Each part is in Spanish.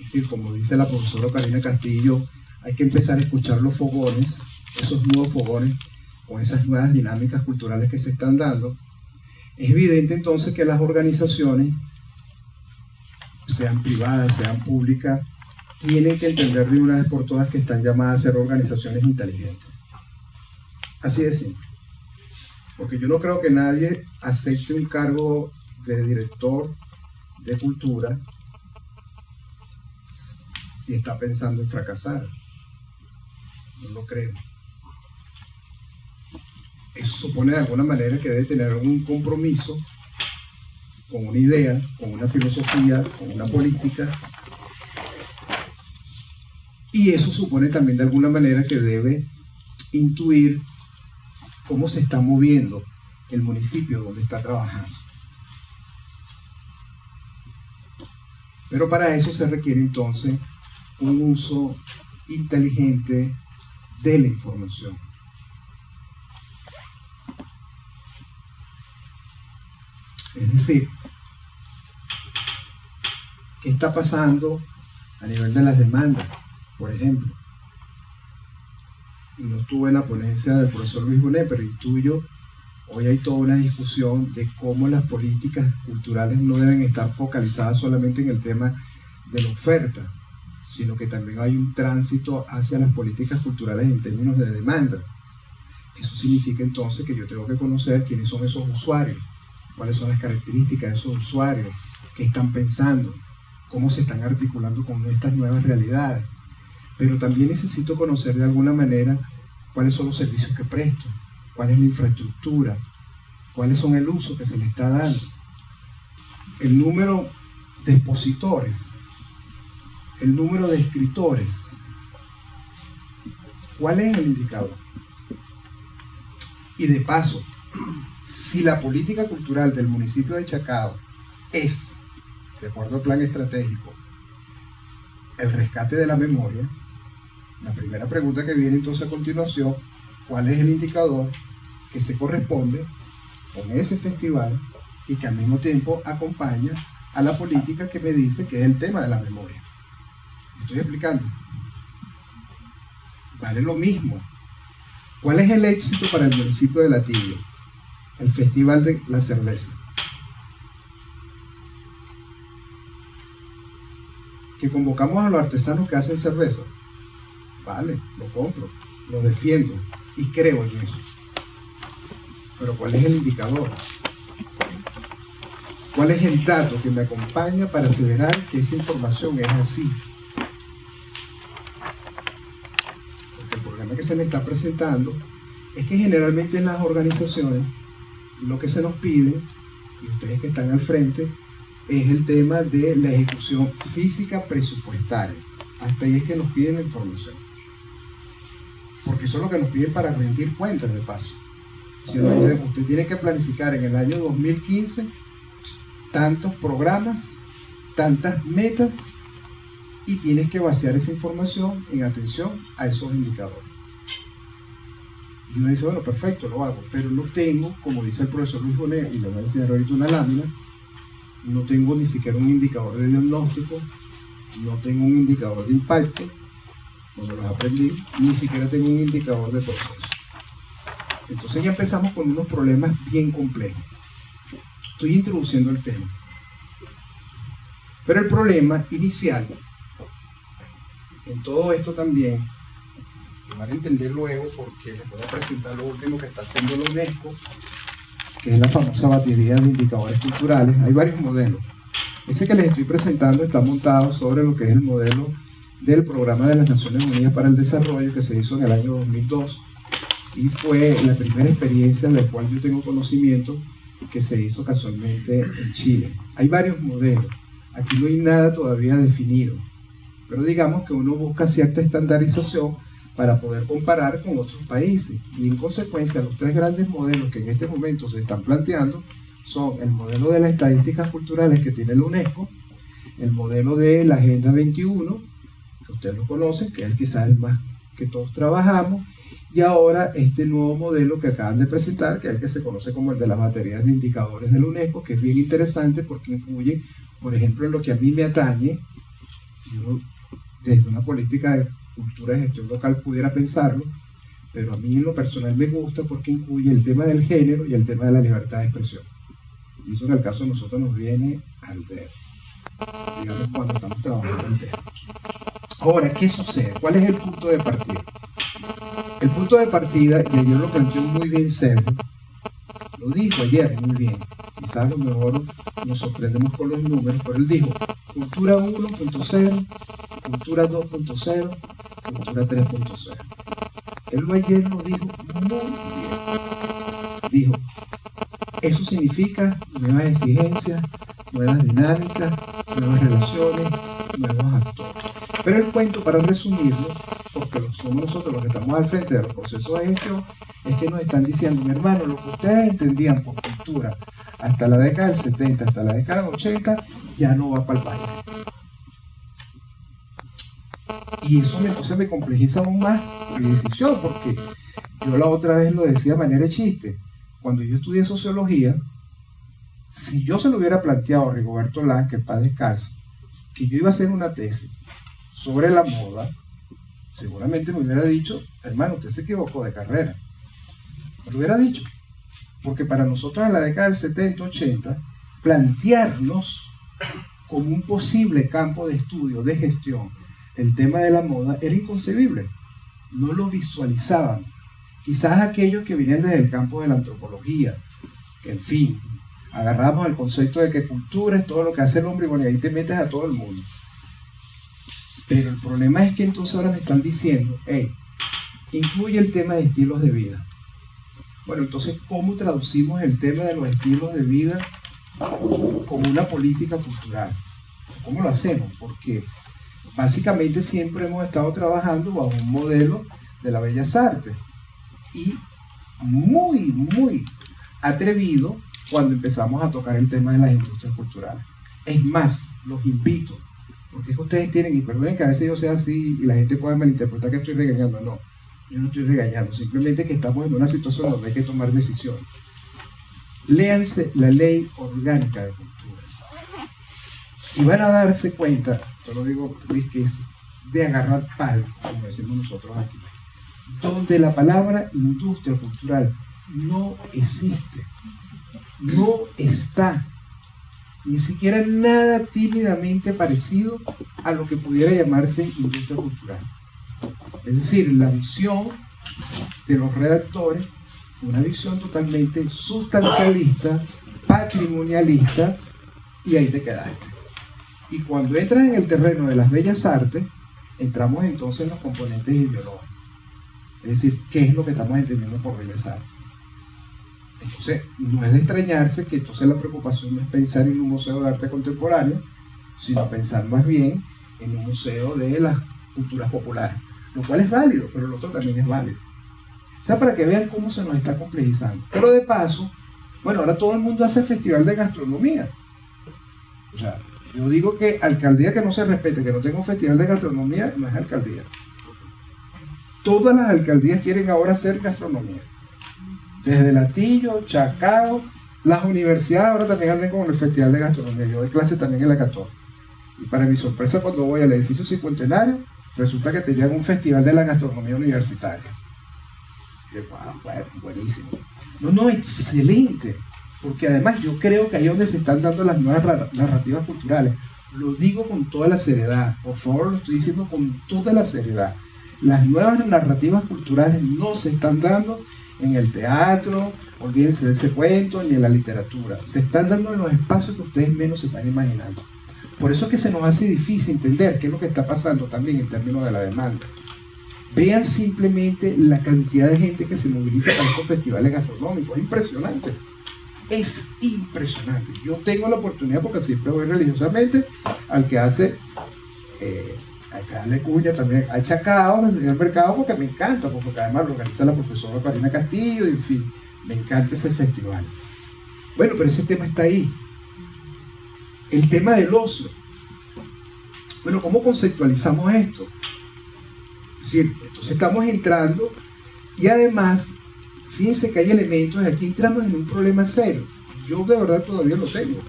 Es decir, como dice la profesora Karina Castillo, hay que empezar a escuchar los fogones, esos nuevos fogones, con esas nuevas dinámicas culturales que se están dando. Es evidente entonces que las organizaciones, sean privadas, sean públicas, tienen que entender de una vez por todas que están llamadas a ser organizaciones inteligentes. Así de simple. Porque yo no creo que nadie acepte un cargo de director de cultura si está pensando en fracasar. No lo creo. Eso supone de alguna manera que debe tener algún compromiso con una idea, con una filosofía, con una política, y eso supone también de alguna manera que debe intuir cómo se está moviendo el municipio donde está trabajando. Pero para eso se requiere entonces un uso inteligente de la información. Es decir, ¿qué está pasando a nivel de las demandas? Por ejemplo, no estuve en la ponencia del profesor Luis Bonet, pero intuyo, hoy hay toda una discusión de cómo las políticas culturales no deben estar focalizadas solamente en el tema de la oferta, sino que también hay un tránsito hacia las políticas culturales en términos de demanda. Eso significa entonces que yo tengo que conocer quiénes son esos usuarios, cuáles son las características de esos usuarios, qué están pensando, cómo se están articulando con estas nuevas realidades. Pero también necesito conocer de alguna manera cuáles son los servicios que presto, cuál es la infraestructura, cuáles son el uso que se le está dando, el número de expositores, el número de escritores, cuál es el indicador. Y de paso, si la política cultural del municipio de Chacao es, de acuerdo al plan estratégico, el rescate de la memoria, la primera pregunta que viene entonces a continuación, ¿cuál es el indicador que se corresponde con ese festival y que al mismo tiempo acompaña a la política que me dice que es el tema de la memoria? Estoy explicando. Vale lo mismo. ¿Cuál es el éxito para el municipio de Latillo? El Festival de la Cerveza. Que convocamos a los artesanos que hacen cerveza. Vale, lo compro, lo defiendo y creo en eso. Pero ¿cuál es el indicador? ¿Cuál es el dato que me acompaña para aseverar que esa información es así? Porque el problema que se me está presentando es que generalmente en las organizaciones lo que se nos pide, y ustedes que están al frente, es el tema de la ejecución física presupuestaria. Hasta ahí es que nos piden la información. Porque eso es lo que nos piden para rendir cuentas de paso. Si nos dicen, usted tiene que planificar en el año 2015 tantos programas, tantas metas, y tienes que vaciar esa información en atención a esos indicadores. Y uno dice, bueno, perfecto, lo hago, pero no tengo, como dice el profesor Luis Bonet, y le voy a enseñar ahorita una lámina, no tengo ni siquiera un indicador de diagnóstico, no tengo un indicador de impacto, cuando los aprendí, ni siquiera tengo un indicador de proceso. Entonces ya empezamos con unos problemas bien complejos. Estoy introduciendo el tema. Pero el problema inicial en todo esto también, que van a entender luego porque les voy a presentar lo último que está haciendo la UNESCO, que es la famosa batería de indicadores culturales. Hay varios modelos. Ese que les estoy presentando está montado sobre lo que es el modelo del Programa de las Naciones Unidas para el Desarrollo, que se hizo en el año 2002 y fue la primera experiencia de la cual yo tengo conocimiento que se hizo casualmente en Chile. Hay varios modelos, aquí no hay nada todavía definido, pero digamos que uno busca cierta estandarización para poder comparar con otros países, y en consecuencia los tres grandes modelos que en este momento se están planteando son el modelo de las estadísticas culturales que tiene la UNESCO, el modelo de la Agenda 21, que ustedes lo conocen, que es quizás el más que todos trabajamos, y ahora este nuevo modelo que acaban de presentar, que es el que se conoce como el de las baterías de indicadores de la UNESCO, que es bien interesante porque incluye, por ejemplo, en lo que a mí me atañe, y uno desde una política de cultura de gestión local pudiera pensarlo, pero a mí en lo personal me gusta porque incluye el tema del género y el tema de la libertad de expresión. Y eso en el caso de nosotros nos viene al dedo, digamos, cuando estamos trabajando el tema. Ahora, ¿qué sucede? ¿Cuál es el punto de partida? El punto de partida, y ayer lo planteó muy bien Sergio, lo dijo ayer muy bien, quizás a lo mejor nos sorprendemos con los números, pero él dijo cultura 1.0, cultura 2.0, cultura 3.0. Él ayer lo dijo muy bien. Dijo, eso significa nuevas exigencias, nuevas dinámicas, nuevas relaciones, nuevos actores. Pero el cuento, para resumirlo, porque somos nosotros los que estamos al frente de los procesos de gestión, es que nos están diciendo, mi hermano, lo que ustedes entendían por cultura hasta la década del 70, hasta la década del 80, ya no va para el país. Y eso entonces me complejiza aún más mi decisión, porque yo la otra vez lo decía de manera de chiste. Cuando yo estudié sociología, si yo se lo hubiera planteado a Rigoberto Lán, que en paz descanse, que yo iba a hacer una tesis sobre la moda, seguramente me hubiera dicho, hermano, usted se equivocó de carrera. Me lo hubiera dicho. Porque para nosotros en la década del 70, 80, plantearnos como un posible campo de estudio, de gestión, el tema de la moda era inconcebible. No lo visualizaban. Quizás aquellos que venían desde el campo de la antropología, que en fin, agarramos el concepto de que cultura es todo lo que hace el hombre y bueno, y ahí te metes a todo el mundo. Pero el problema es que entonces ahora me están diciendo, hey, incluye el tema de estilos de vida. Bueno, entonces, ¿cómo traducimos el tema de los estilos de vida como una política cultural? ¿Cómo lo hacemos? Porque básicamente siempre hemos estado trabajando bajo un modelo de las bellas artes y muy atrevido cuando empezamos a tocar el tema de las industrias culturales. Es más, los invito, porque es que ustedes tienen, y perdonen que a veces yo sea así y la gente puede malinterpretar que estoy regañando, no, yo no estoy regañando, simplemente que estamos en una situación donde hay que tomar decisiones. Léanse la Ley Orgánica de Cultura y van a darse cuenta, yo lo digo Luis, que es de agarrar palo, como decimos nosotros aquí, donde la palabra industria cultural no existe, no está, ni siquiera nada tímidamente parecido a lo que pudiera llamarse industria cultural. Es decir, la visión de los redactores fue una visión totalmente sustancialista, patrimonialista, y ahí te quedaste. Y cuando entras en el terreno de las bellas artes, entramos entonces en los componentes ideológicos. Es decir, ¿qué es lo que estamos entendiendo por bellas artes? Entonces, no es de extrañarse que entonces la preocupación no es pensar en un museo de arte contemporáneo, sino pensar más bien en un museo de las culturas populares, lo cual es válido, pero el otro también es válido. O sea, para que vean cómo se nos está complejizando. Pero de paso, bueno, ahora todo el mundo hace festival de gastronomía. O sea, yo digo que alcaldía que no se respete, que no tenga un festival de gastronomía, no es alcaldía. Todas las alcaldías quieren ahora hacer gastronomía. Desde Latillo, Chacao, las universidades ahora también andan con el festival de gastronomía. Yo doy clase también en la Católica. Y para mi sorpresa, cuando voy al edificio cincuentenario, resulta que tenían un festival de la gastronomía universitaria. Y yo, wow, bueno, buenísimo. No, excelente. Porque además yo creo que ahí es donde se están dando las nuevas narrativas culturales. Lo digo con toda la seriedad. Por favor, lo estoy diciendo con toda la seriedad. Las nuevas narrativas culturales no se están dando en el teatro, olvídense de ese cuento, ni en la literatura. Se están dando en los espacios que ustedes menos se están imaginando. Por eso es que se nos hace difícil entender qué es lo que está pasando también en términos de la demanda. Vean simplemente la cantidad de gente que se moviliza para estos festivales gastronómicos. Es impresionante. Es impresionante. Yo tengo la oportunidad, porque siempre voy religiosamente, al que hace, hay que darle cuña también, a Chacao, en el mercado, porque me encanta, porque además lo organiza la profesora Karina Castillo, y en fin, me encanta ese festival. Bueno, pero ese tema está ahí. El tema del ocio. Bueno, ¿cómo conceptualizamos esto? Es decir, entonces estamos entrando, y además, fíjense que hay elementos, aquí entramos en un problema serio. Yo de verdad todavía lo tengo.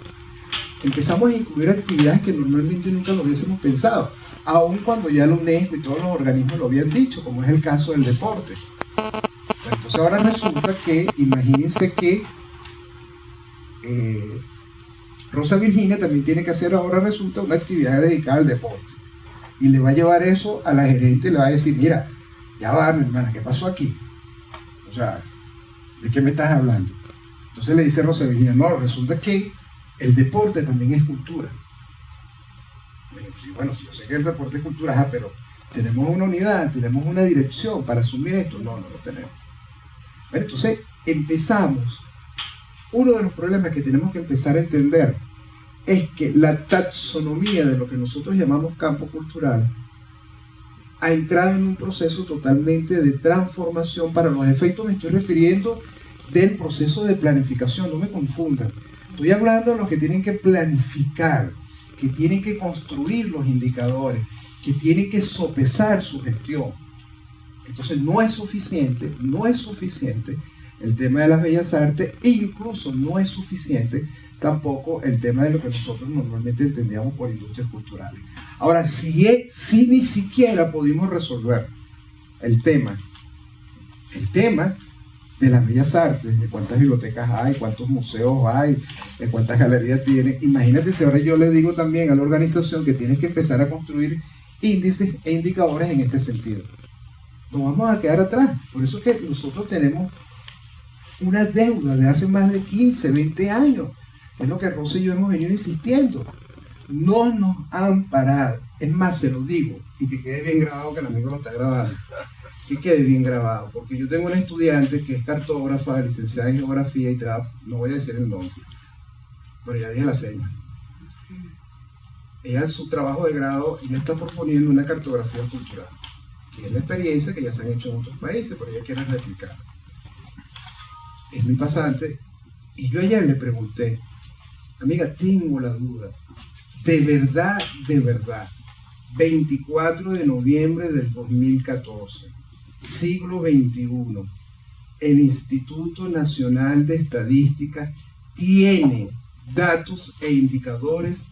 empezamos a incluir actividades que normalmente nunca lo hubiésemos pensado, aun cuando ya la UNESCO y todos los organismos lo habían dicho, como es el caso del deporte. Pero entonces ahora resulta que, imagínense que Rosa Virginia también tiene que hacer ahora, resulta, una actividad dedicada al deporte. Y le va a llevar eso a la gerente y le va a decir, mira, ya va, mi hermana, ¿qué pasó aquí? O sea, ¿de qué me estás hablando? Entonces le dice Rosa Virginia, no, resulta que el deporte también es cultura. Bueno, si yo sé que el deporte es cultura, pero tenemos una unidad, tenemos una dirección para asumir esto. No lo tenemos. Bueno, entonces empezamos. Uno de los problemas que tenemos que empezar a entender es que la taxonomía de lo que nosotros llamamos campo cultural ha entrado en un proceso totalmente de transformación. Para los efectos me estoy refiriendo del proceso de planificación, no me confundan. Estoy hablando de los que tienen que planificar, que tienen que construir los indicadores, que tienen que sopesar su gestión. Entonces no es suficiente el tema de las bellas artes, e incluso no es suficiente tampoco el tema de lo que nosotros normalmente entendíamos por industrias culturales. Ahora, si ni siquiera pudimos resolver el tema de las bellas artes, de cuántas bibliotecas hay, cuántos museos hay, de cuántas galerías tiene, imagínate si ahora yo le digo también a la organización que tienes que empezar a construir índices e indicadores en este sentido. Nos vamos a quedar atrás. Por eso es que nosotros tenemos una deuda de hace más de 15, 20 años. Es lo que Rosa y yo hemos venido insistiendo. No nos han parado. Es más, se lo digo, y que quede bien grabado, que el amigo lo está grabando. Que quede bien grabado, porque yo tengo una estudiante que es cartógrafa, licenciada en geografía y no voy a decir el nombre, pero ya dije la seña. Ella, su trabajo de grado, ella está proponiendo una cartografía cultural, que es la experiencia que ya se han hecho en otros países, pero ella quiere replicar. Es mi pasante, y yo ayer le pregunté, amiga, tengo la duda, de verdad, 24 de noviembre del 2014, siglo XXI, el Instituto Nacional de Estadística tiene datos e indicadores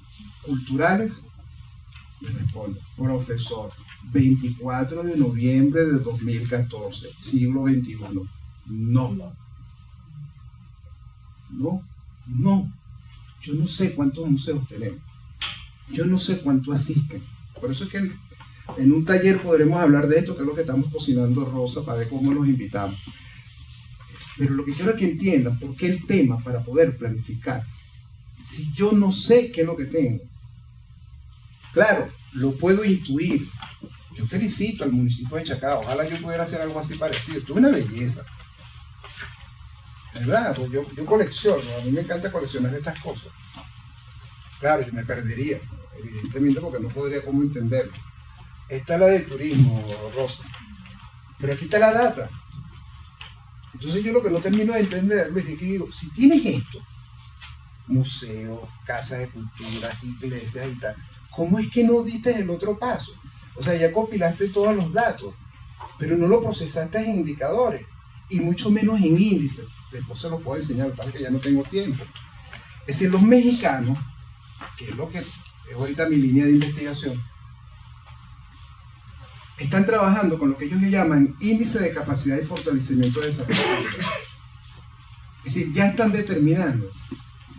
culturales. Me responde, profesor, 24 de noviembre de 2014, siglo XXI. No. Yo no sé cuántos museos tenemos. Yo no sé cuánto asisten. Por eso es que en un taller podremos hablar de esto, que es lo que estamos cocinando Rosa, para ver cómo los invitamos. Pero lo que quiero es que entiendan por qué el tema para poder planificar. Si yo no sé qué es lo que tengo, claro, lo puedo intuir. Yo felicito al municipio de Chacao. Ojalá yo pudiera hacer algo así parecido. Esto es una belleza. ¿Verdad? Pues yo colecciono. A mí me encanta coleccionar estas cosas. Claro, yo me perdería, evidentemente, porque no podría cómo entenderlo. Esta es la de turismo, Rosa. Pero aquí está la data. Entonces yo lo que no termino de entender es que digo, si tienes esto, museos, casas de cultura, iglesias y tal, ¿cómo es que no diste el otro paso? O sea, ya compilaste todos los datos, pero no lo procesaste en indicadores, y mucho menos en índices. Después se los puedo enseñar, lo que pasa es que ya no tengo tiempo. Es decir, los mexicanos, que es lo que es ahorita mi línea de investigación, están trabajando con lo que ellos llaman índice de capacidad y fortalecimiento de desarrollo. Es decir, ya están determinando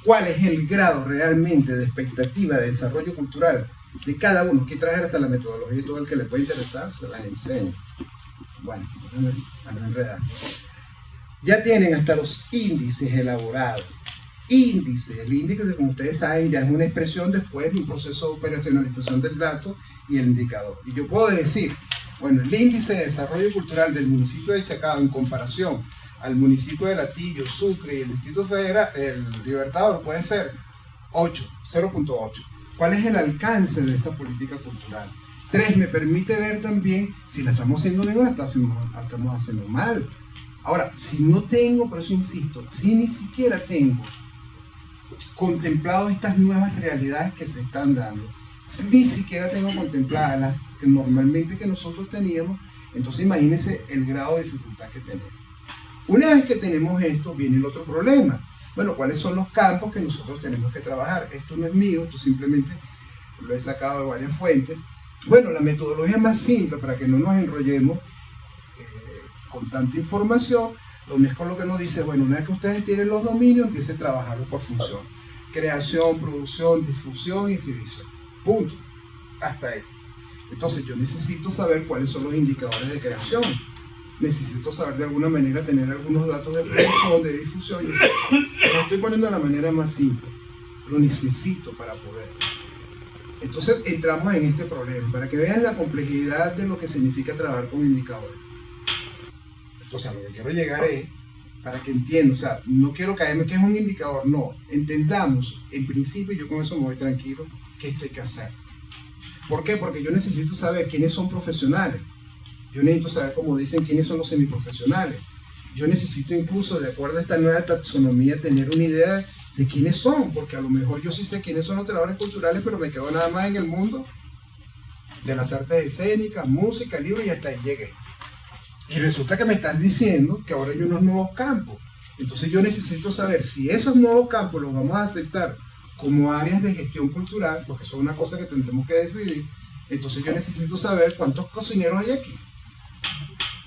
cuál es el grado realmente de expectativa de desarrollo cultural de cada uno. Que traer hasta la metodología y todo el que le pueda interesar, se las enseño. Bueno, para no enredar. Ya tienen hasta los índices elaborados. El índice, como ustedes saben, ya es una expresión después de un proceso de operacionalización del dato y el indicador. Y yo puedo decir, bueno, el índice de desarrollo cultural del municipio de Chacao en comparación al municipio de Latillo, Sucre y el Distrito Federal, el Libertador, puede ser 0.8. ¿Cuál es el alcance de esa política cultural? 3, me permite ver también si la estamos haciendo bien o la estamos haciendo mal. Ahora, si no tengo, por eso insisto, si ni siquiera tengo contemplado estas nuevas realidades que se están dando, ni siquiera tengo contempladas las que normalmente que nosotros teníamos, entonces imagínense el grado de dificultad que tenemos. Una vez que tenemos esto, viene el otro problema. bueno, ¿cuáles son los campos que nosotros tenemos que trabajar? Esto no es mío, esto simplemente lo he sacado de varias fuentes. Bueno, la metodología más simple para que no nos enrollemos con tanta información, la UNESCO lo que nos dice, bueno, una vez que ustedes tienen los dominios, empiecen a trabajarlo por función. Creación, producción, difusión y exhibición. Punto. Hasta ahí. Entonces yo necesito saber cuáles son los indicadores de creación. Necesito saber de alguna manera tener algunos datos de producción, de difusión y exhibición. Lo estoy poniendo de la manera más simple. Lo necesito para poder. Entonces entramos en este problema, para que vean la complejidad de lo que significa trabajar con indicadores. Entonces a lo que quiero llegar es, para que entiendan, o sea, no quiero caerme que es un indicador, no, entendamos, en principio yo con eso me voy tranquilo, que esto hay que hacer. ¿Por qué? Porque yo necesito saber quiénes son profesionales, yo necesito saber, como dicen, quiénes son los semiprofesionales, yo necesito incluso, de acuerdo a esta nueva taxonomía, tener una idea de quiénes son, porque a lo mejor yo sí sé quiénes son los trabajadores culturales, pero me quedo nada más en el mundo de las artes escénicas, música, libro, y hasta ahí llegué. Y resulta que me estás diciendo que ahora hay unos nuevos campos. Entonces yo necesito saber si esos nuevos campos los vamos a aceptar como áreas de gestión cultural, porque eso es una cosa que tendremos que decidir. Entonces yo necesito saber cuántos cocineros hay aquí.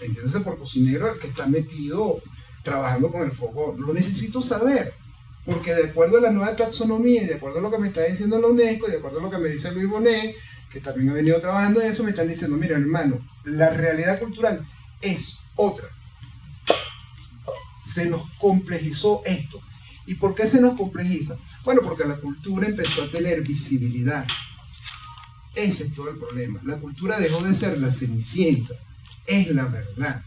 Entiéndase por cocinero el que está metido trabajando con el fogón. Lo necesito saber, porque de acuerdo a la nueva taxonomía y de acuerdo a lo que me está diciendo la UNESCO y de acuerdo a lo que me dice Luis Bonet, que también ha venido trabajando en eso, me están diciendo, mira hermano, la realidad cultural es otra. Se nos complejizó esto. ¿Y por qué se nos complejiza? Bueno, porque la cultura empezó a tener visibilidad. Ese es todo el problema. La cultura dejó de ser la cenicienta. Es la verdad.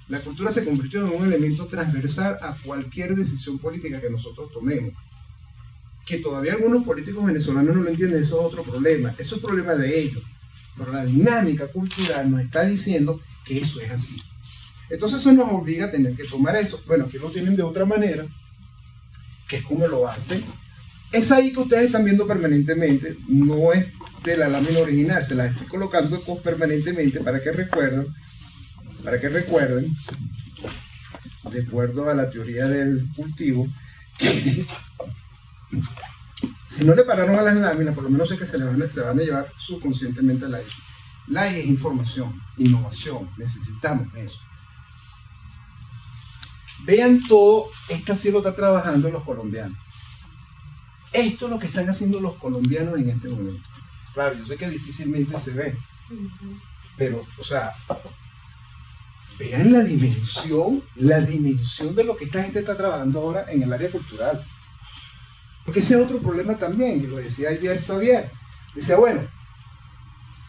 La cultura se convirtió en un elemento transversal a cualquier decisión política que nosotros tomemos. Que todavía algunos políticos venezolanos no lo entienden, eso es otro problema. Eso es problema de ellos. Pero la dinámica cultural nos está diciendo que eso es así. Entonces eso nos obliga a tener que tomar eso. Bueno, aquí lo tienen de otra manera, que es como lo hacen. Esa ahí que ustedes están viendo permanentemente, no es de la lámina original, se la estoy colocando permanentemente para que recuerden, de acuerdo a la teoría del cultivo, si no le pararon a las láminas, por lo menos es que se van a llevar subconscientemente a la I. La I es información, innovación, necesitamos eso. Vean todo, esta sí lo está trabajando los colombianos. Esto es lo que están haciendo los colombianos en este momento. Claro, yo sé que difícilmente se ve, pero, o sea, vean la dimensión de lo que esta gente está trabajando ahora en el área cultural. Porque ese es otro problema también, y lo decía ayer Xavier. Decía, bueno,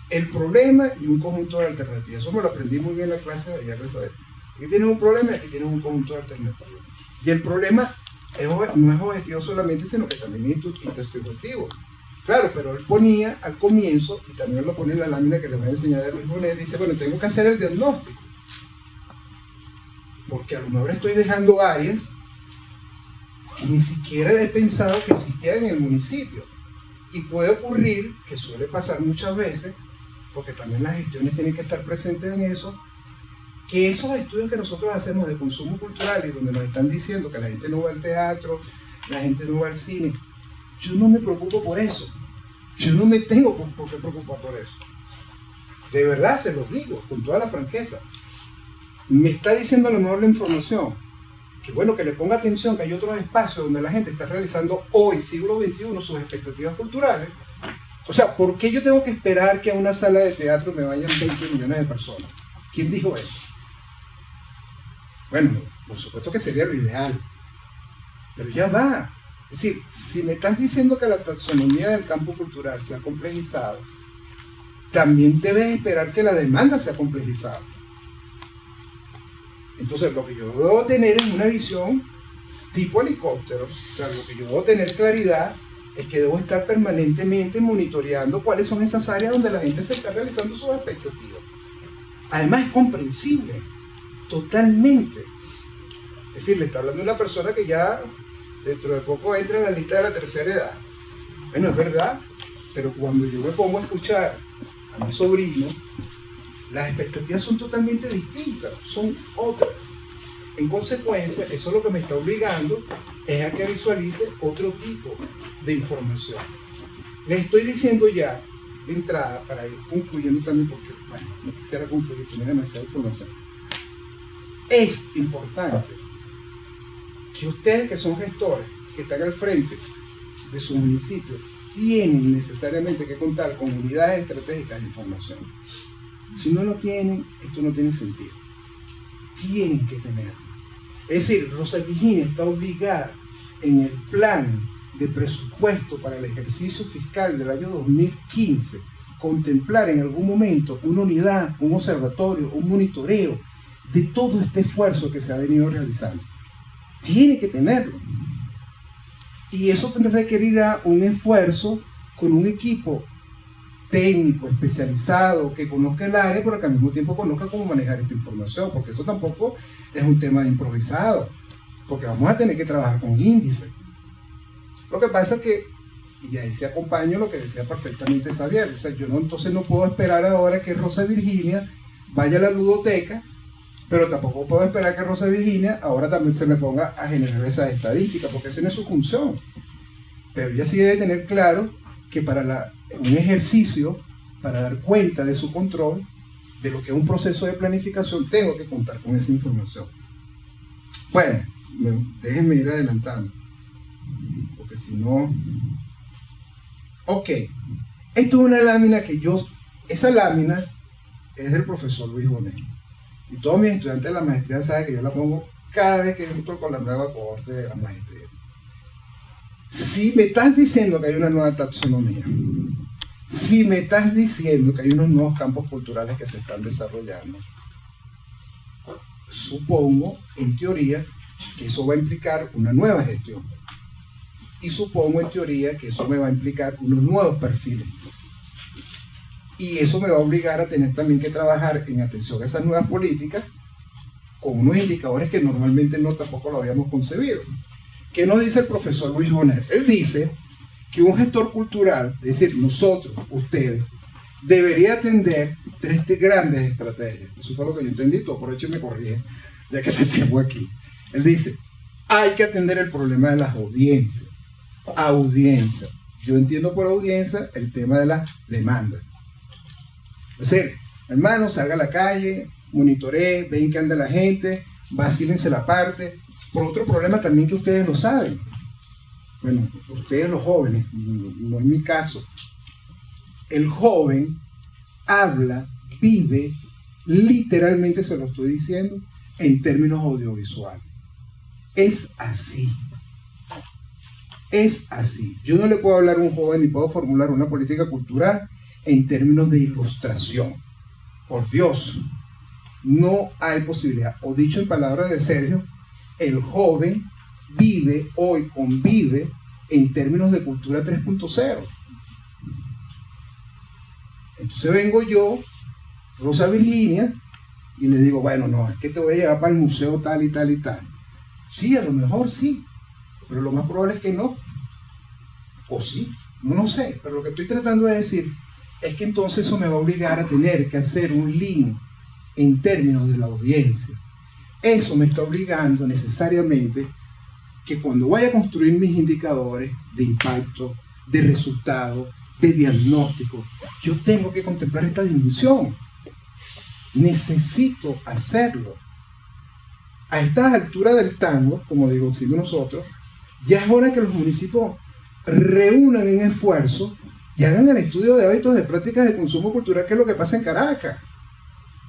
el problema y un conjunto de alternativas. Eso me lo aprendí muy bien en la clase de ayer de Xavier. Aquí tienes un problema y aquí tienes un conjunto de alternativas. Y el problema no es objetivo solamente, sino que también es intersubjetivo. Claro, pero él ponía al comienzo, y también lo pone en la lámina que les voy a enseñar de Luis Bonet, dice, bueno, tengo que hacer el diagnóstico. Porque a lo mejor estoy dejando áreas que ni siquiera he pensado que existían en el municipio. Y puede ocurrir, que suele pasar muchas veces, porque también las gestiones tienen que estar presentes en eso, que esos estudios que nosotros hacemos de consumo cultural y donde nos están diciendo que la gente no va al teatro, la gente no va al cine, yo no me preocupo por eso. Yo no me tengo por qué preocupar por eso. De verdad se los digo, con toda la franqueza. Me está diciendo a lo mejor la información, que bueno, que le ponga atención, que hay otros espacios donde la gente está realizando hoy, siglo XXI, sus expectativas culturales. O sea, ¿por qué yo tengo que esperar que a una sala de teatro me vayan 20 millones de personas? ¿Quién dijo eso? Bueno, por supuesto que sería lo ideal, pero ya va. Es decir, si me estás diciendo que la taxonomía del campo cultural se ha complejizado, también debes esperar que la demanda sea complejizada. Entonces, lo que yo debo tener es una visión tipo helicóptero. O sea, lo que yo debo tener claridad es que debo estar permanentemente monitoreando cuáles son esas áreas donde la gente se está realizando sus expectativas. Además, es comprensible, totalmente. Es decir, le está hablando a una persona que ya dentro de poco entra en la lista de la tercera edad. Bueno, es verdad, pero cuando yo me pongo a escuchar a mi sobrino, las expectativas son totalmente distintas, son otras. En consecuencia, eso lo que me está obligando es a que visualice otro tipo de información. Les estoy diciendo ya de entrada, para ir concluyendo también, porque bueno, no quisiera concluir, tiene demasiada información. Es importante que ustedes, que son gestores, que están al frente de sus municipios, tienen necesariamente que contar con unidades estratégicas de información. Si no lo tienen, esto no tiene sentido. Tienen que tenerlo. Es decir, Rosa Virginia está obligada en el plan de presupuesto para el ejercicio fiscal del año 2015 contemplar en algún momento una unidad, un observatorio, un monitoreo de todo este esfuerzo que se ha venido realizando. Tiene que tenerlo. Y eso requerirá un esfuerzo con un equipo técnico, especializado, que conozca el área, pero que al mismo tiempo conozca cómo manejar esta información, porque esto tampoco es un tema de improvisado, porque vamos a tener que trabajar con índices. Lo que pasa es que, y ahí se acompaña lo que decía perfectamente Xavier, o sea, yo no, entonces no puedo esperar ahora que Rosa Virginia vaya a la ludoteca, pero tampoco puedo esperar que Rosa Virginia ahora también se me ponga a generar esas estadísticas, porque esa no es su función. Pero ella sí debe tener claro que para un ejercicio, para dar cuenta de su control, de lo que es un proceso de planificación, tengo que contar con esa información. Bueno, déjenme ir adelantando, porque si no... Ok, esto es una lámina que esa lámina es del profesor Luis Bonet. Y todos mis estudiantes de la maestría saben que yo la pongo cada vez que entro con la nueva cohorte de la maestría. Si me estás diciendo que hay una nueva taxonomía, si me estás diciendo que hay unos nuevos campos culturales que se están desarrollando, supongo, en teoría, que eso va a implicar una nueva gestión. Y supongo, en teoría, que eso me va a implicar unos nuevos perfiles. Y eso me va a obligar a tener también que trabajar en atención a esas nuevas políticas con unos indicadores que normalmente no tampoco lo habíamos concebido. ¿Qué nos dice el profesor Luis Bonet? Él dice que un gestor cultural, es decir, nosotros, ustedes, debería atender 3 grandes estrategias. Eso fue lo que yo entendí, tú por hecho me corrige, ya que te tengo aquí. Él dice, hay que atender el problema de las audiencias. Audiencia. Yo entiendo por audiencia el tema de las demandas. Es decir, hermano, salga a la calle, monitoree, ven que anda la gente, vacílense la parte. Por otro problema también que ustedes lo saben. Bueno, ustedes los jóvenes, no es mi caso. El joven habla, vive, literalmente se lo estoy diciendo, en términos audiovisuales. Es así. Es así. Yo no le puedo hablar a un joven ni puedo formular una política cultural en términos de ilustración. Por Dios, no hay posibilidad. O dicho en palabras de Sergio, el joven vive, hoy convive en términos de cultura 3.0. Entonces vengo yo, Rosa Virginia, y le digo, bueno, no, es que te voy a llevar para el museo tal y tal y tal. Sí, a lo mejor sí, pero lo más probable es que no. O sí, no lo sé, pero lo que estoy tratando de decir es que entonces eso me va a obligar a tener que hacer un link en términos de la audiencia. Eso me está obligando necesariamente que cuando vaya a construir mis indicadores de impacto, de resultado, de diagnóstico, yo tengo que contemplar esta dimensión. Necesito hacerlo. A estas alturas del tango, como decimos nosotros, ya es hora que los municipios reúnan en esfuerzo y hagan el estudio de hábitos de prácticas de consumo cultural, que es lo que pasa en Caracas.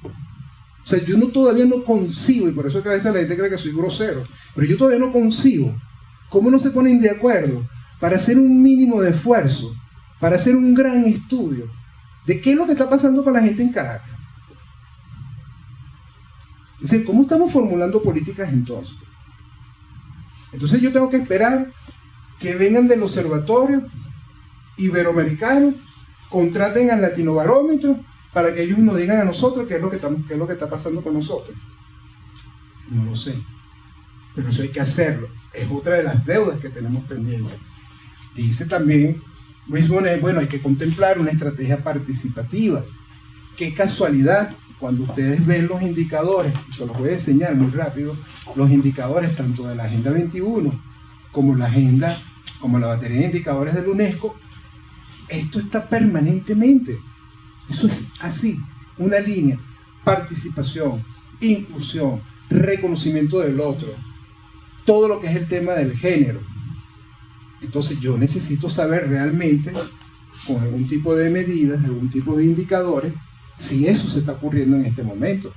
O sea, yo todavía no concibo, y por eso es que a veces la gente cree que soy grosero, pero yo todavía no concibo cómo no se ponen de acuerdo para hacer un mínimo de esfuerzo, para hacer un gran estudio de qué es lo que está pasando con la gente en Caracas. Es decir, ¿cómo estamos formulando políticas entonces? Entonces yo tengo que esperar que vengan del observatorio iberoamericano, contraten al Latinobarómetro para que ellos nos digan a nosotros qué es lo que está pasando con nosotros. No lo sé, pero eso hay que hacerlo. Es otra de las deudas que tenemos pendientes. Dice también Luis Bonet, bueno, hay que contemplar una estrategia participativa. Qué casualidad cuando ustedes ven los indicadores, se los voy a enseñar muy rápido, los indicadores tanto de la Agenda 21 como la batería de indicadores de la UNESCO, esto está permanentemente. Eso es así, una línea: participación, inclusión, reconocimiento del otro, todo lo que es el tema del género. Entonces yo necesito saber realmente, con algún tipo de medidas, algún tipo de indicadores, si eso se está ocurriendo en este momento.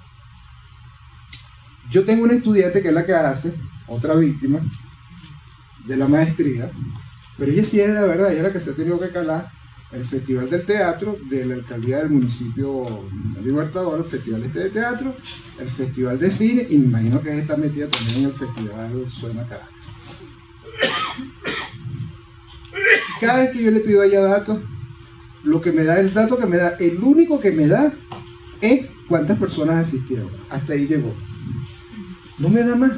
Yo tengo una estudiante que es la que hace, otra víctima de la maestría, pero ella sí es la verdad, ella es la que se ha tenido que calar el Festival del Teatro de la Alcaldía del Municipio Libertador, el Festival de Teatro, el Festival de Cine, y me imagino que está metida también en el Festival Suena Caracas. Cada vez que yo le pido a ella datos, lo que me da, el dato que me da, el único que me da es cuántas personas asistieron. Hasta ahí llegó. No me da más.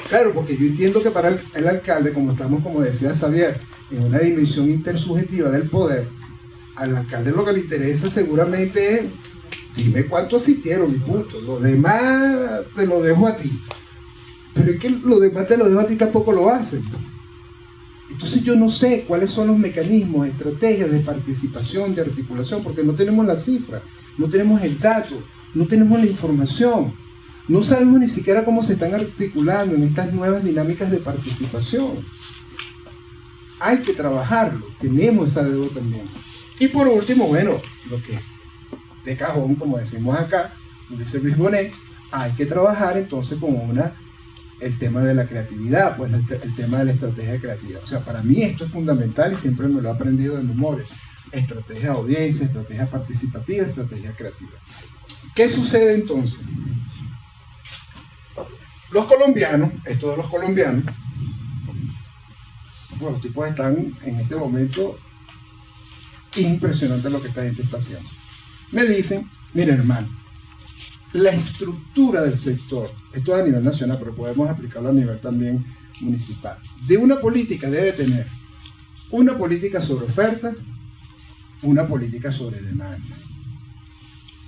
Claro, porque yo entiendo que para el alcalde, como estamos, como decía Xavier, en una dimensión intersubjetiva del poder, al alcalde lo que le interesa seguramente es: dime cuánto asistieron y punto. Lo demás te lo dejo a ti. Pero es que lo demás te lo dejo a ti, tampoco lo hacen. Entonces yo no sé cuáles son los mecanismos, estrategias de participación, de articulación, porque no tenemos la cifra, no tenemos el dato, no tenemos la información. No sabemos ni siquiera cómo se están articulando en estas nuevas dinámicas de participación. Hay que trabajarlo, tenemos esa deuda también. Y por último, bueno, lo que de cajón, como decimos acá, como dice Luis Bonet, hay que trabajar entonces con el tema de la creatividad, pues el tema de la estrategia creativa. O sea, para mí esto es fundamental y siempre me lo he aprendido de memoria. Estrategia de audiencia, estrategia participativa, estrategia creativa. ¿Qué sucede entonces? Los colombianos, esto de los colombianos, bueno, los tipos están en este momento impresionante lo que esta gente está haciendo. Me dicen: mira, hermano, la estructura del sector, esto es a nivel nacional, pero podemos aplicarlo a nivel también municipal, de una política debe tener una política sobre oferta, una política sobre demanda.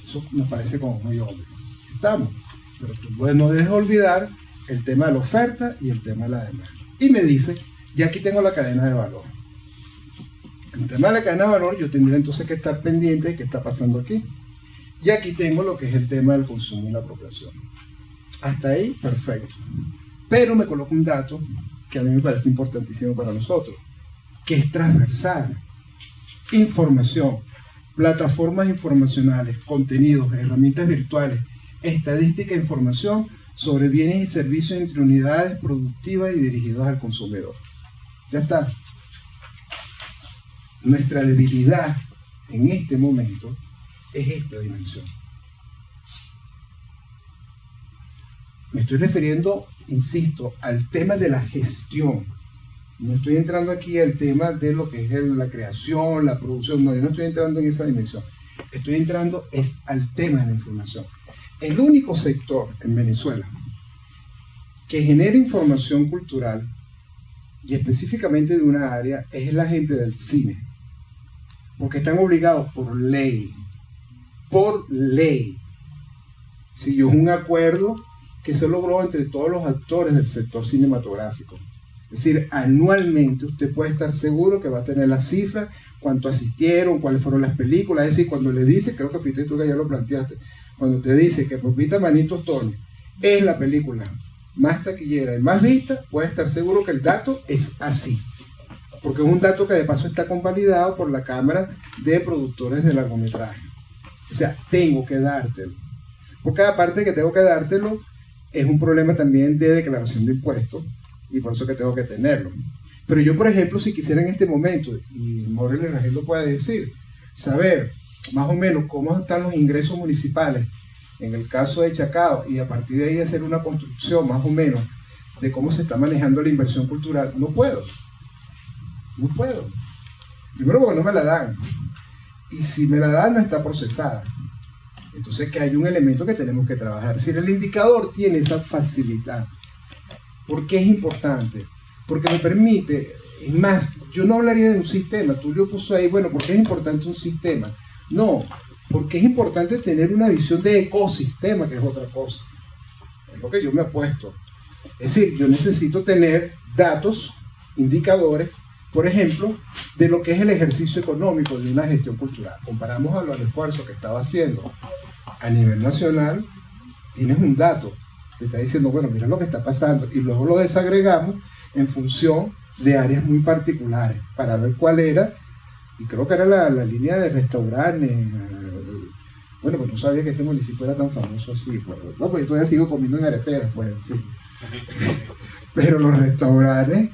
Eso nos parece como muy obvio. Estamos. Pero tú no dejes olvidar el tema de la oferta y el tema de la demanda. Y me dice: y aquí tengo la cadena de valor. En el tema de la cadena de valor yo tendría entonces que estar pendiente de qué está pasando aquí. Y aquí tengo lo que es el tema del consumo y la apropiación. Hasta ahí, perfecto. Pero me coloco un dato que a mí me parece importantísimo para nosotros, que es transversal. Información, plataformas informacionales, contenidos, herramientas virtuales, estadística e información sobre bienes y servicios entre unidades productivas y dirigidos al consumidor. Ya está. Nuestra debilidad en este momento es esta dimensión. Me estoy refiriendo, insisto, al tema de la gestión. No estoy entrando aquí al tema de lo que es la creación, la producción. No, yo no estoy entrando en esa dimensión. Estoy entrando al tema de la información. El único sector en Venezuela que genera información cultural, y específicamente de una área, es la gente del cine. Porque están obligados por ley. Por ley. Si yo es un acuerdo que se logró entre todos los actores del sector cinematográfico. Es decir, anualmente usted puede estar seguro que va a tener la cifra, cuánto asistieron, cuáles fueron las películas. Es decir, cuando le dice, creo que fuiste tú que ya lo planteaste, cuando te dice que Pepita Manito Tony es la película más taquillera y más vista, puede estar seguro que el dato es así. Porque es un dato que de paso está convalidado por la Cámara de Productores de Largometraje. O sea, tengo que dártelo. Porque aparte de que tengo que dártelo, es un problema también de declaración de impuestos, y por eso que tengo que tenerlo. Pero yo, por ejemplo, si quisiera en este momento, y Morel Rangel lo puede decir, saber más o menos cómo están los ingresos municipales en el caso de Chacao, y a partir de ahí hacer una construcción más o menos de cómo se está manejando la inversión cultural, no puedo. No puedo. Primero porque no me la dan. Y si me la dan, no está procesada. Entonces que hay un elemento que tenemos que trabajar. Si el indicador tiene esa facilidad, ¿por qué es importante? Porque me permite, es más, yo no hablaría de un sistema. Tú lo puso ahí, bueno, ¿por qué es importante un sistema? No, porque es importante tener una visión de ecosistema, que es otra cosa. Es lo que yo me apuesto. Es decir, yo necesito tener datos, indicadores, por ejemplo, de lo que es el ejercicio económico de una gestión cultural. Comparamos a los esfuerzos que estaba haciendo a nivel nacional, tienes un dato que está diciendo, bueno, mira lo que está pasando, y luego lo desagregamos en función de áreas muy particulares, para ver cuál era, y creo que era la línea de restaurantes. Bueno, pues no sabía que este municipio era tan famoso así, pues, no, pues yo todavía sigo comiendo en areperas, pues en fin. Pero los restaurantes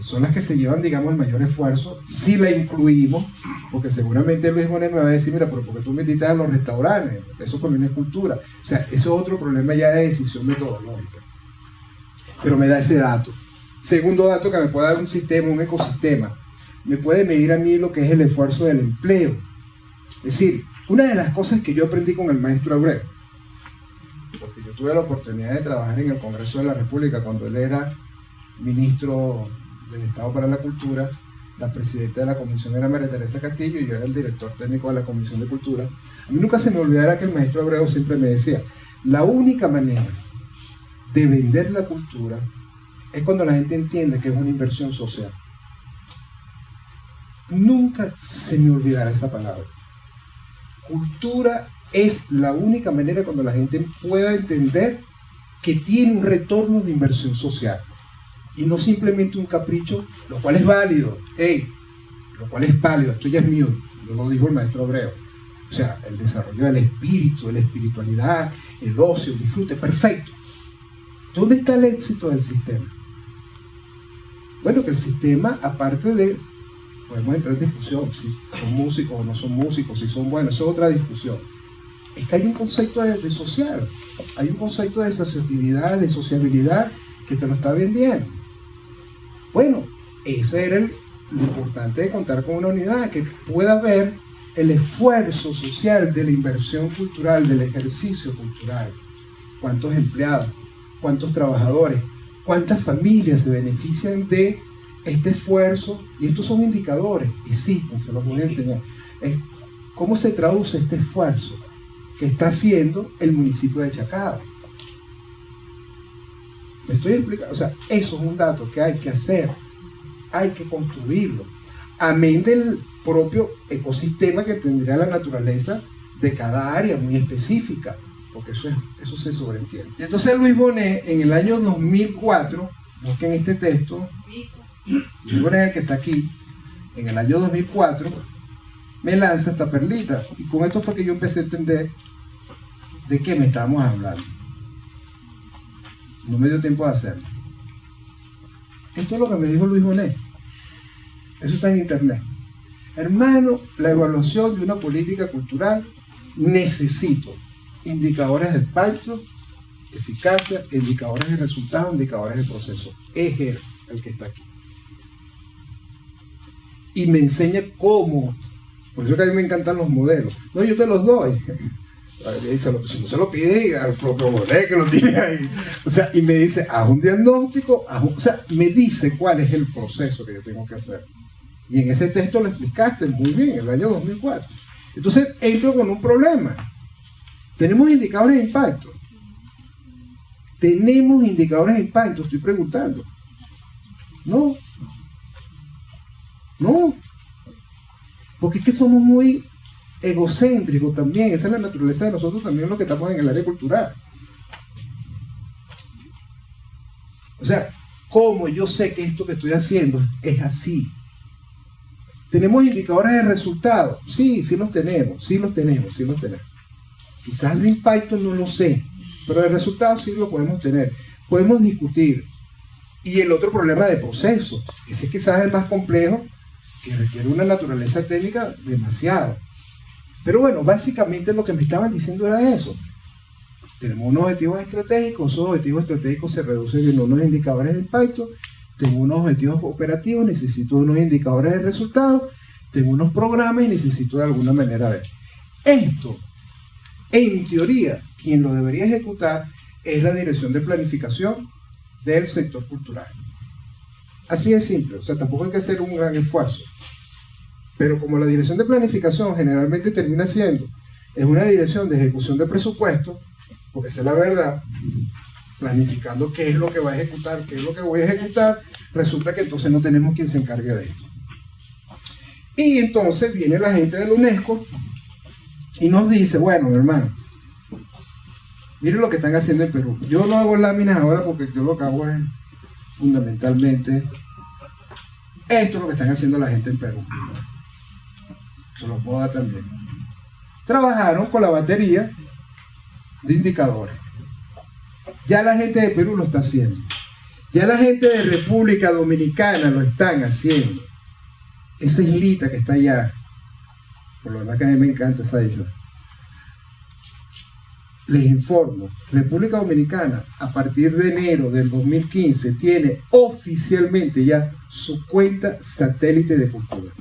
son las que se llevan, digamos, el mayor esfuerzo, si la incluimos, porque seguramente Luis Bonet me va a decir, mira, pero ¿por qué tú metiste a los restaurantes? Eso también es cultura. O sea, eso es otro problema ya de decisión metodológica. Pero me da ese dato. Segundo dato que me puede dar un sistema, un ecosistema, me puede medir a mí lo que es el esfuerzo del empleo. Es decir, una de las cosas que yo aprendí con el maestro Abreu, porque yo tuve la oportunidad de trabajar en el Congreso de la República cuando él era ministro del Estado para la Cultura, la presidenta de la comisión era María Teresa Castillo y yo era el director técnico de la Comisión de Cultura. A mí nunca se me olvidará que el maestro Abreu siempre me decía, la única manera de vender la cultura es cuando la gente entiende que es una inversión social. Nunca se me olvidará esa palabra. Cultura es la única manera cuando la gente pueda entender que tiene un retorno de inversión social y no simplemente un capricho, lo cual es válido, lo cual es válido, esto ya es mío, lo dijo el maestro Abreu. O sea, el desarrollo del espíritu, de la espiritualidad, el ocio, el disfrute, perfecto. ¿Dónde está el éxito del sistema? Bueno, que el sistema, aparte de, podemos entrar en discusión, si son músicos o no son músicos, si son buenos, eso es otra discusión. Es que hay un concepto de social, hay un concepto de asociatividad, de sociabilidad, que te lo está vendiendo. Bueno, ese era lo importante de contar con una unidad, que pueda ver el esfuerzo social de la inversión cultural, del ejercicio cultural. ¿Cuántos empleados? ¿Cuántos trabajadores? ¿Cuántas familias se benefician de este esfuerzo? Y estos son indicadores, existen, se los voy a enseñar. Es cómo se traduce este esfuerzo que está haciendo el municipio de Chacao. Me estoy explicando, o sea, eso es un dato que hay que hacer, hay que construirlo, amén del propio ecosistema que tendría la naturaleza de cada área muy específica, porque eso se sobreentiende. Y entonces Luis Bonet, en el año 2004, busquen este texto, Luis Bonet, el que está aquí, en el año 2004, me lanza esta perlita, y con esto fue que yo empecé a entender de qué me estábamos hablando. No me dio tiempo de hacerlo. Esto es lo que me dijo Luis Bonet. Eso está en internet. Hermano, la evaluación de una política cultural, necesito indicadores de impacto, eficacia, indicadores de resultados, indicadores de proceso. Es él el que está aquí. Y me enseña cómo. Por eso que a mí me encantan los modelos. No, yo te los doy. Si no se lo pide al propio Bonet que lo tiene ahí. O sea, y me dice, haz un diagnóstico, o sea, me dice cuál es el proceso que yo tengo que hacer. Y en ese texto lo explicaste muy bien, en el año 2004. Entonces, entro con un problema. ¿Tenemos indicadores de impacto? ¿Tenemos indicadores de impacto? Estoy preguntando. No. No. Porque es que somos muy egocéntricos también. Esa es la naturaleza de nosotros también, los que estamos en el área cultural. O sea, ¿cómo yo sé que esto que estoy haciendo es así? ¿Tenemos indicadores de resultados? Sí, sí los tenemos. Quizás el impacto no lo sé, pero el resultado sí lo podemos tener. Podemos discutir. Y el otro problema de proceso, ese quizás es el más complejo, que requiere una naturaleza técnica demasiado. Pero bueno, básicamente lo que me estaban diciendo era eso. Tenemos unos objetivos estratégicos, esos objetivos estratégicos se reducen en unos indicadores de impacto. Tengo unos objetivos operativos, necesito unos indicadores de resultados, tengo unos programas y necesito de alguna manera ver. Esto, en teoría, quien lo debería ejecutar es la Dirección de Planificación del sector cultural. Así de simple, o sea, tampoco hay que hacer un gran esfuerzo. Pero como la Dirección de Planificación generalmente termina siendo es una dirección de ejecución de presupuesto, porque esa es la verdad, planificando qué es lo que va a ejecutar, qué es lo que voy a ejecutar, resulta que entonces no tenemos quien se encargue de esto. Y entonces viene la gente de la UNESCO y nos dice, bueno, hermano, miren lo que están haciendo en Perú. Yo no hago láminas ahora porque yo lo que hago es fundamentalmente esto es lo que están haciendo la gente en Perú. Se lo puedo dar también. Trabajaron con la batería de indicadores. Ya la gente de Perú lo está haciendo. Ya la gente de República Dominicana lo están haciendo. Esa islita que está allá, por lo demás que a mí me encanta esa isla. Les informo, República Dominicana a partir de enero del 2015 tiene oficialmente ya su cuenta satélite de cultura.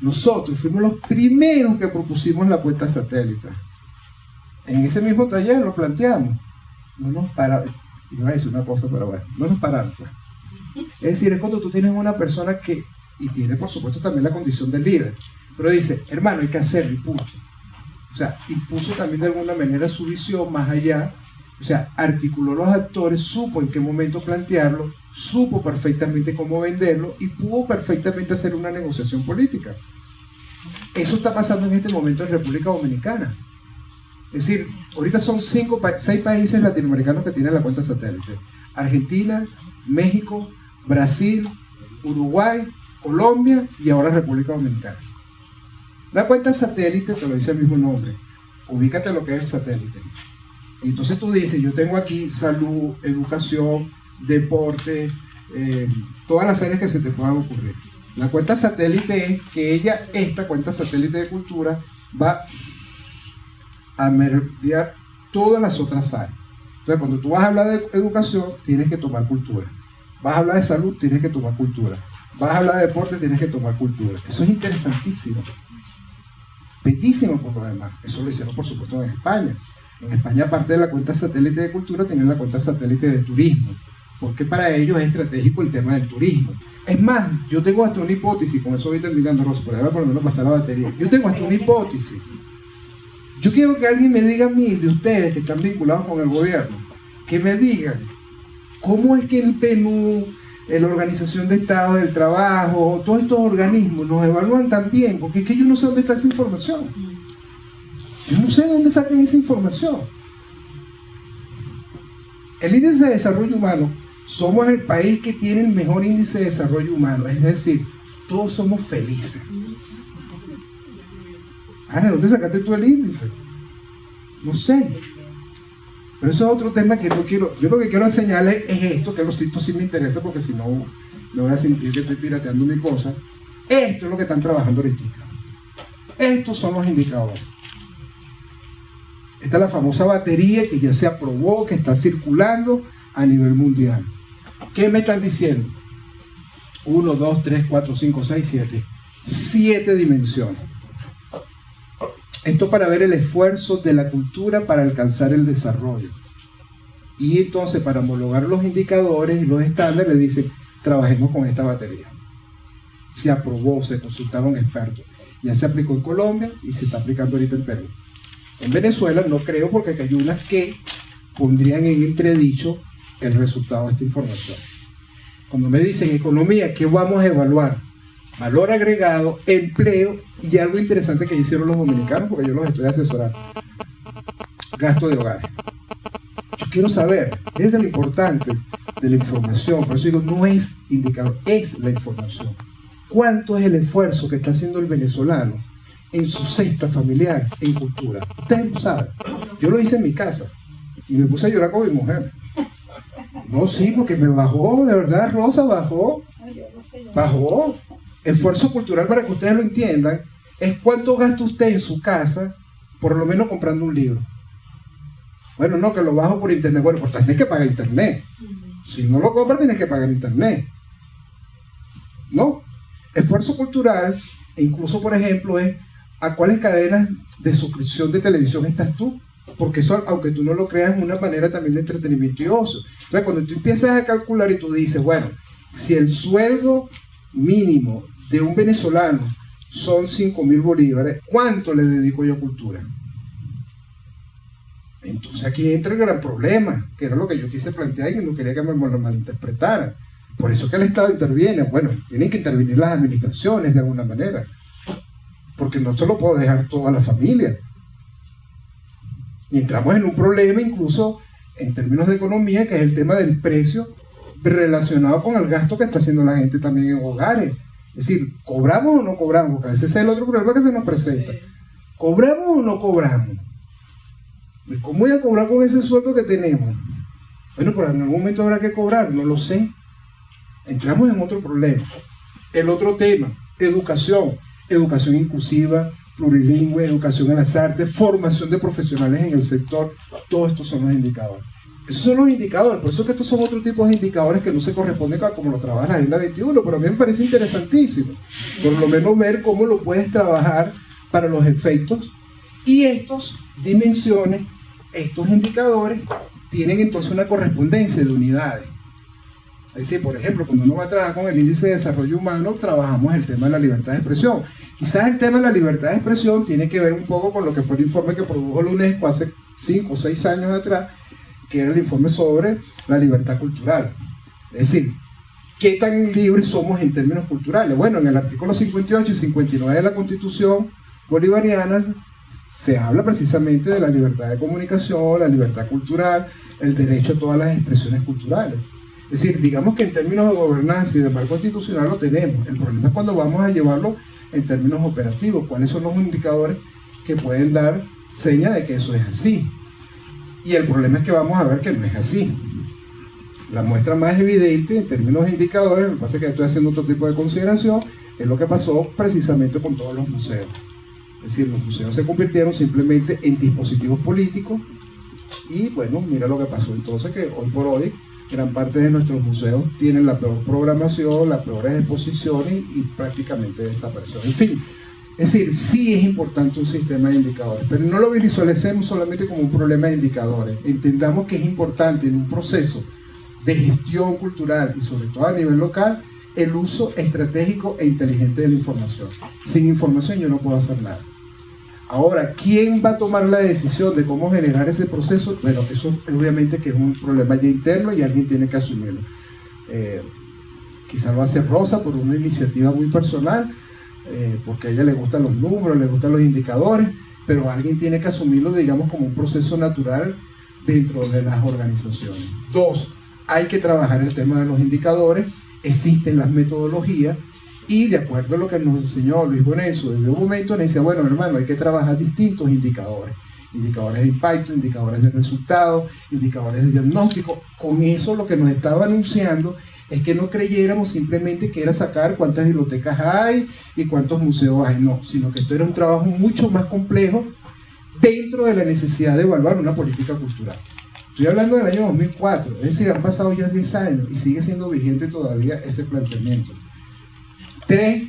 Nosotros fuimos los primeros que propusimos la cuenta satélite. En ese mismo taller lo planteamos. No nos pararon, iba a decir una cosa, pero bueno, no nos pararon. Pues. Es decir, es cuando tú tienes una persona que, y tiene por supuesto también la condición del líder, pero dice, hermano, hay que hacerlo y punto. O sea, impuso también de alguna manera su visión más allá, o sea, articuló los actores, supo en qué momento plantearlo, supo perfectamente cómo venderlo y pudo perfectamente hacer una negociación política. Eso está pasando en este momento en República Dominicana. Es decir, ahorita son 6 países latinoamericanos que tienen la cuenta satélite. Argentina, México, Brasil, Uruguay, Colombia y ahora República Dominicana. La cuenta satélite, te lo dice el mismo nombre, ubícate lo que es el satélite. Y entonces tú dices, yo tengo aquí salud, educación, deporte, todas las áreas que se te puedan ocurrir. La cuenta satélite es que esta cuenta satélite de cultura va a mediar todas las otras áreas. Entonces, cuando tú vas a hablar de educación, tienes que tomar cultura. Vas a hablar de salud, tienes que tomar cultura. Vas a hablar de deporte, tienes que tomar cultura. Eso es interesantísimo. Bellísimo por lo demás. Eso lo hicieron, por supuesto, en España. En España, aparte de la cuenta satélite de cultura, tienen la cuenta satélite de turismo, porque para ellos es estratégico el tema del turismo. Es más, yo tengo hasta una hipótesis, con eso voy terminando, Rosa, por ahí por lo menos pasar la batería. Yo tengo hasta una hipótesis. Yo quiero que alguien me diga a mí, de ustedes que están vinculados con el gobierno, que me digan cómo es que el PNUD, la Organización de Estados del Trabajo, todos estos organismos nos evalúan tan bien, porque es que yo no sé dónde está esa información. Yo no sé de dónde sacan esa información. El índice de desarrollo humano, somos el país que tiene el mejor índice de desarrollo humano, es decir, todos somos felices. ¿De dónde sacaste tú el índice? No sé. Pero eso es otro tema que no quiero. Yo lo que quiero enseñarles es esto, que esto sí me interesa, porque si no, me voy a sentir que estoy pirateando mi cosa. Esto es lo que están trabajando ahorita. Estos son los indicadores. Esta es la famosa batería que ya se aprobó, que está circulando a nivel mundial. ¿Qué me están diciendo? 1, 2, 3, 4, 5, 6, 7. 7 dimensiones. Esto para ver el esfuerzo de la cultura para alcanzar el desarrollo. Y entonces para homologar los indicadores y los estándares le dicen, trabajemos con esta batería. Se aprobó, se consultaron expertos. Ya se aplicó en Colombia y se está aplicando ahorita en Perú. En Venezuela no creo, porque aquí hay unas que pondrían en entredicho el resultado de esta información. Cuando me dicen economía, ¿qué vamos a evaluar? Valor agregado, empleo y algo interesante que hicieron los dominicanos, porque yo los estoy asesorando. Gasto de hogares. Yo quiero saber, es lo importante de la información, por eso digo, no es indicador, es la información. ¿Cuánto es el esfuerzo que está haciendo el venezolano en su cesta familiar, en cultura? Ustedes lo saben. Yo lo hice en mi casa y me puse a llorar con mi mujer. No, sí, porque me bajó, de verdad, Rosa, bajó. Bajó. Esfuerzo cultural, para que ustedes lo entiendan, es cuánto gasta usted en su casa, por lo menos comprando un libro. Bueno, no, que lo bajo por internet. Bueno, pues tienes que pagar internet. Si no lo compras, tienes que pagar internet. ¿No? Esfuerzo cultural, incluso, por ejemplo, es a cuáles cadenas de suscripción de televisión estás tú. Porque eso, aunque tú no lo creas, es una manera también de entretenimiento y ocio. Entonces, cuando tú empiezas a calcular y tú dices, bueno, si el sueldo mínimo de un venezolano son 5.000 bolívares, ¿cuánto le dedico yo a cultura? Entonces aquí entra el gran problema, que era lo que yo quise plantear y no quería que me lo malinterpretaran. Por eso que el Estado interviene. Bueno, tienen que intervenir las administraciones de alguna manera, porque no se lo puedo dejar todo a la familia. Y entramos en un problema incluso en términos de economía, que es el tema del precio relacionado con el gasto que está haciendo la gente también en hogares. Es decir, ¿cobramos o no cobramos? Porque a veces ese es el otro problema que se nos presenta. ¿Cobramos o no cobramos? ¿Cómo voy a cobrar con ese sueldo que tenemos? Bueno, pero en algún momento habrá que cobrar, no lo sé. Entramos en otro problema. El otro tema, educación. Educación inclusiva, plurilingüe, educación en las artes, formación de profesionales en el sector. Todos estos son los indicadores. Esos son los indicadores, por eso es que estos son otro tipo de indicadores que no se corresponden a como lo trabaja la Agenda 21, pero a mí me parece interesantísimo, por lo menos ver cómo lo puedes trabajar para los efectos, y estas dimensiones, estos indicadores, tienen entonces una correspondencia de unidades. Es decir, por ejemplo, cuando uno va a trabajar con el índice de desarrollo humano, trabajamos el tema de la libertad de expresión. Quizás el tema de la libertad de expresión tiene que ver un poco con lo que fue el informe que produjo la UNESCO hace 5 o 6 años atrás, que era el informe sobre la libertad cultural. Es decir, ¿qué tan libres somos en términos culturales? Bueno, en el artículo 58 y 59 de la Constitución bolivariana se habla precisamente de la libertad de comunicación, la libertad cultural, el derecho a todas las expresiones culturales. Es decir, digamos que en términos de gobernanza y de marco constitucional lo tenemos. El problema es cuando vamos a llevarlo en términos operativos. ¿Cuáles son los indicadores que pueden dar seña de que eso es así? Y el problema es que vamos a ver que no es así. La muestra más evidente en términos de indicadores, lo que pasa es que estoy haciendo otro tipo de consideración, es lo que pasó precisamente con todos los museos. Es decir, los museos se convirtieron simplemente en dispositivos políticos y bueno, mira lo que pasó entonces, que hoy por hoy gran parte de nuestros museos tienen la peor programación, las peores exposiciones y prácticamente desaparecieron. En fin, es decir, sí es importante un sistema de indicadores, pero no lo visualicemos solamente como un problema de indicadores. Entendamos que es importante en un proceso de gestión cultural y sobre todo a nivel local, el uso estratégico e inteligente de la información. Sin información yo no puedo hacer nada. Ahora, ¿quién va a tomar la decisión de cómo generar ese proceso? Bueno, eso obviamente que es un problema ya interno y alguien tiene que asumirlo. Quizás lo hace Rosa por una iniciativa muy personal, porque a ella le gustan los números, le gustan los indicadores, pero alguien tiene que asumirlo, digamos, como un proceso natural dentro de las organizaciones. 2, hay que trabajar el tema de los indicadores, existen las metodologías, y de acuerdo a lo que nos enseñó Luis Bonet en su debido momento, nos decía, bueno, hermano, hay que trabajar distintos indicadores. Indicadores de impacto, indicadores de resultados, indicadores de diagnóstico. Con eso lo que nos estaba anunciando es que no creyéramos simplemente que era sacar cuántas bibliotecas hay y cuántos museos hay, no, sino que esto era un trabajo mucho más complejo dentro de la necesidad de evaluar una política cultural. Estoy hablando del año 2004, es decir, han pasado ya 10 años y sigue siendo vigente todavía ese planteamiento. 3,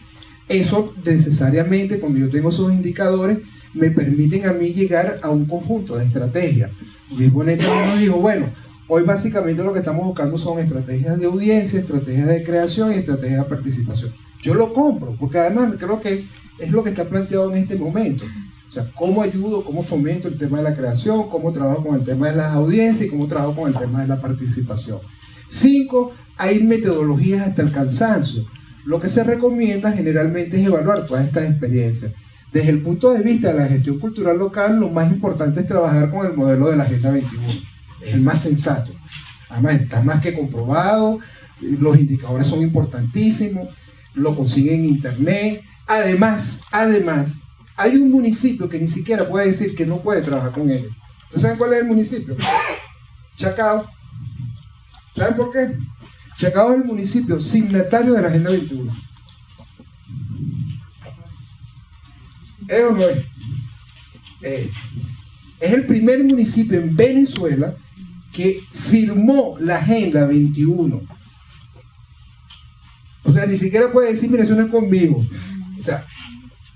eso necesariamente, cuando yo tengo esos indicadores, me permiten a mí llegar a un conjunto de estrategias. Luis Bonet también nos dijo, bueno, hoy básicamente lo que estamos buscando son estrategias de audiencia, estrategias de creación y estrategias de participación. Yo lo compro, porque además creo que es lo que está planteado en este momento. O sea, cómo ayudo, cómo fomento el tema de la creación, cómo trabajo con el tema de las audiencias y cómo trabajo con el tema de la participación. 5, hay metodologías hasta el cansancio. Lo que se recomienda generalmente es evaluar todas estas experiencias. Desde el punto de vista de la gestión cultural local, lo más importante es trabajar con el modelo de la Agenda 21. Es el más sensato. Además, está más que comprobado, los indicadores son importantísimos, lo consiguen en internet. Además, hay un municipio que ni siquiera puede decir que no puede trabajar con ellos. ¿Ustedes saben cuál es el municipio? Chacao. ¿Saben por qué? Chacao es el municipio signatario de la Agenda 21. ¿Es o no es? Es el primer municipio en Venezuela que firmó la Agenda 21. O sea, ni siquiera puede decir, mira, eso no es conmigo. O sea,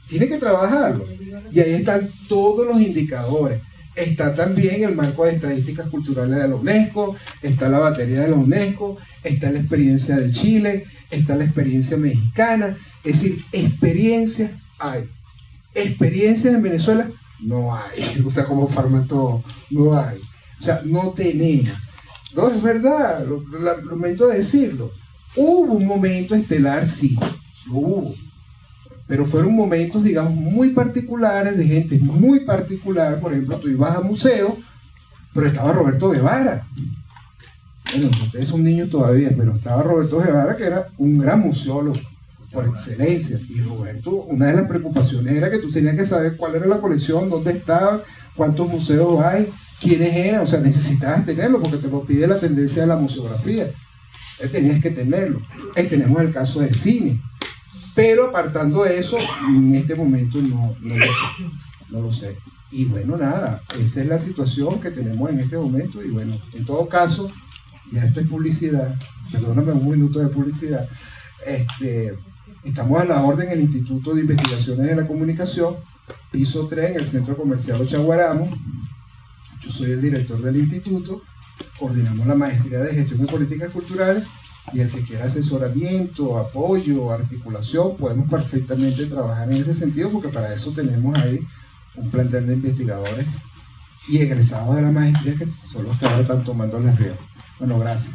tiene que trabajarlo. Y ahí están todos los indicadores. Está también el marco de estadísticas culturales de la UNESCO, está la batería de la UNESCO, está la experiencia de Chile, está la experiencia mexicana, es decir, experiencias hay. ¿Experiencias en Venezuela? No hay. O sea, como Farmatodo, no hay. O sea, no tenemos. No, es verdad, lo lamento decirlo. Hubo un momento estelar, sí, lo hubo. Pero fueron momentos, digamos, muy particulares, de gente muy particular. Por ejemplo, tú ibas a museos, pero estaba Roberto Guevara. Bueno, ustedes son niños todavía, pero estaba Roberto Guevara, que era un gran museólogo, por excelencia. Y Roberto, una de las preocupaciones era que tú tenías que saber cuál era la colección, dónde estaba, cuántos museos hay, quiénes eran. O sea, necesitabas tenerlo, porque te lo pide la tendencia de la museografía. Tenías que tenerlo. Tenemos el caso de cine. Pero apartando de eso, en este momento no lo sé. Y bueno, nada, esa es la situación que tenemos en este momento. Y bueno, en todo caso, ya esto es publicidad, perdóname un minuto de publicidad. Estamos a la orden en el Instituto de Investigaciones de la Comunicación, piso 3, en el Centro Comercial Ochaguaramo. Yo soy el director del instituto, coordinamos la maestría de Gestión y Políticas Culturales. Y el que quiera asesoramiento, apoyo, articulación, podemos perfectamente trabajar en ese sentido, porque para eso tenemos ahí un plantel de investigadores y egresados de la maestría que son los que ahora están tomando las riendas. Bueno, gracias.